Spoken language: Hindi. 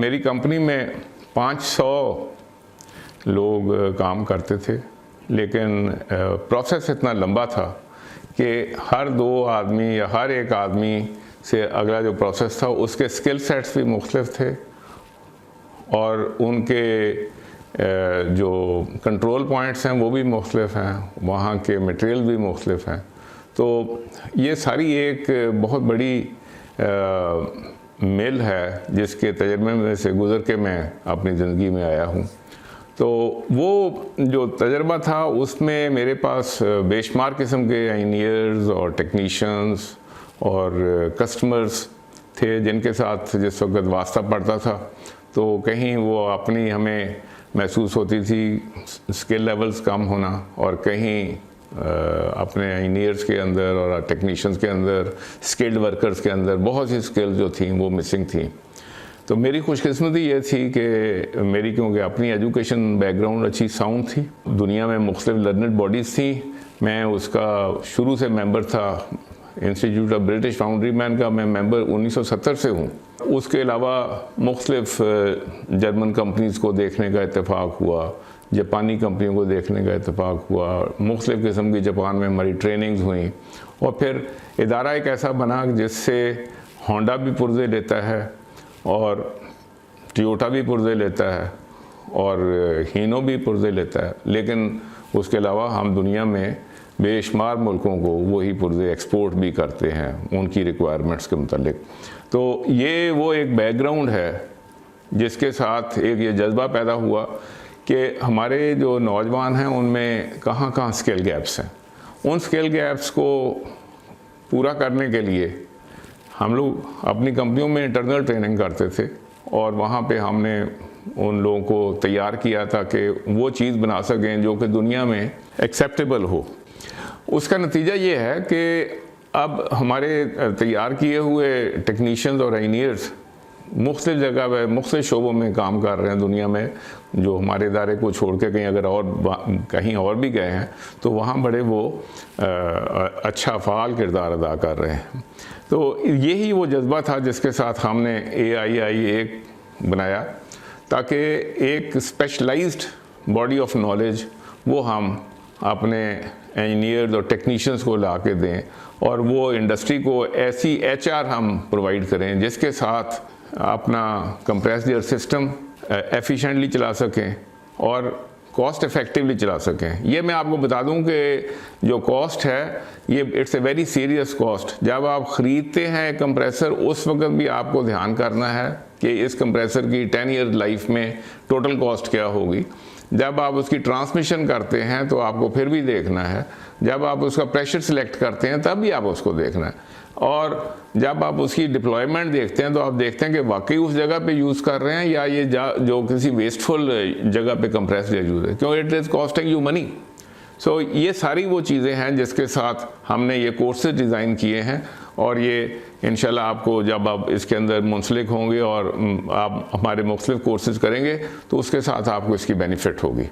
मेरी कंपनी में 500 लोग काम करते थे, लेकिन प्रोसेस इतना लंबा था कि हर 2 आदमी या हर एक आदमी से अगला जो प्रोसेस था उसके स्किल सेट्स भी मुख्तलिफ थे और उनके जो कंट्रोल पॉइंट्स हैं वो भी मुख्तलिफ हैं, वहाँ के मटेरियल भी मुख्तलिफ हैं। तो ये सारी एक बहुत बड़ी मिल है जिसके तजर्बे में से गुज़र के मैं अपनी ज़िंदगी में आया हूँ। तो वो जो तजर्बा था उसमें मेरे पास बेशुमार किस्म के इंजीनियर्स और टेक्नीशियंस और कस्टमर्स थे जिनके साथ जिस वक्त वास्ता पड़ता था तो कहीं वो अपनी हमें महसूस होती थी स्किल लेवल्स कम होना, और कहीं अपने इंजीनियर्स के अंदर और टेक्नीशियंस के अंदर, स्किल्ड वर्कर्स के अंदर बहुत सी स्किल्स जो थी वो मिसिंग थी। तो मेरी खुशकिस्मती ये थी कि मेरी क्योंकि अपनी एजुकेशन बैकग्राउंड अच्छी साउंड थी, दुनिया में मुख्तलिफ लर्नड बॉडीज़ थी, मैं उसका शुरू से मेंबर था। Institute of British foundry man का मैं मेंबर 1970 से हूँ। उसके अलावा मुख्तलिफ जर्मन कंपनीज़ को देखने का इत्तेफाक हुआ, जापानी कंपनियों को देखने का इत्तेफाक हुआ, मुख्तलिफ किस्म की जापान में हमारी ट्रेनिंग्स हुई, और फिर इदारा एक ऐसा बना जिससे होंडा भी पुर्जे लेता है और टोयोटा भी पुर्जे लेता है और हीनो भी पुर्जे लेता है, लेकिन उसके अलावा हम दुनिया में बेशुमार मुल्कों को वही पुर्जे एक्सपोर्ट भी करते हैं उनकी रिक्वायरमेंट्स के मुतालिक। तो ये वो एक बैकग्राउंड है जिसके साथ एक ये जज्बा पैदा हुआ कि हमारे जो नौजवान हैं उनमें कहाँ कहाँ स्किल गैप्स हैं। उन स्किल गैप्स को पूरा करने के लिए हम लोग अपनी कंपनियों में इंटरनल ट्रेनिंग करते थे और वहाँ पे हमने उन लोगों को तैयार किया था कि वो चीज़ बना सकें जो कि दुनिया में एक्सेप्टेबल हो। उसका नतीजा ये है कि अब हमारे तैयार किए हुए टेक्नीशियंस और इंजीनियर्स मुख्तलिफ जगह पर मुख्तलिफ शोबों में काम कर रहे हैं दुनिया में, जो हमारे इदारे को छोड़ के कहीं अगर और कहीं और भी गए हैं तो वहाँ बड़े वो अच्छा फ़ाल किरदार अदा कर रहे हैं। तो यही वो जज्बा था जिसके साथ हमने AII एक बनाया ताकि एक स्पेशलाइज्ड बॉडी ऑफ नॉलेज वो हम अपने इंजीनियर्स और टेक्नीशियंस को ला के दें और वो इंडस्ट्री को ऐसी HR हम प्रोवाइड करें जिसके साथ अपना कंप्रेस्ड एयर सिस्टम एफिशिएंटली चला सकें और कॉस्ट इफ़ेक्टिवली चला सकें। ये मैं आपको बता दूं कि जो कॉस्ट है ये it's a very serious cost. जब आप ख़रीदते हैं कंप्रेसर उस वक्त भी आपको ध्यान करना है कि इस कंप्रेसर की 10 ईयर लाइफ में टोटल कॉस्ट क्या होगी। जब आप उसकी ट्रांसमिशन करते हैं तो आपको फिर भी देखना है, जब आप उसका प्रेशर सिलेक्ट करते हैं तब भी आप उसको देखना है, और जब आप उसकी डिप्लॉयमेंट देखते हैं तो आप देखते हैं कि वाकई उस जगह पे यूज़ कर रहे हैं या ये जो किसी वेस्टफुल जगह पे कंप्रेस्ड एयर यूज़ है, क्यों it is costing you money. So ये सारी वो चीज़ें हैं जिसके साथ हमने ये कोर्सेज डिज़ाइन किए हैं और ये इंशाल्लाह आपको जब आप इसके अंदर मुंसलिक होंगे और आप हमारे मुख्तलिफ कोर्सेज करेंगे तो उसके साथ आपको इसकी बेनिफिट होगी।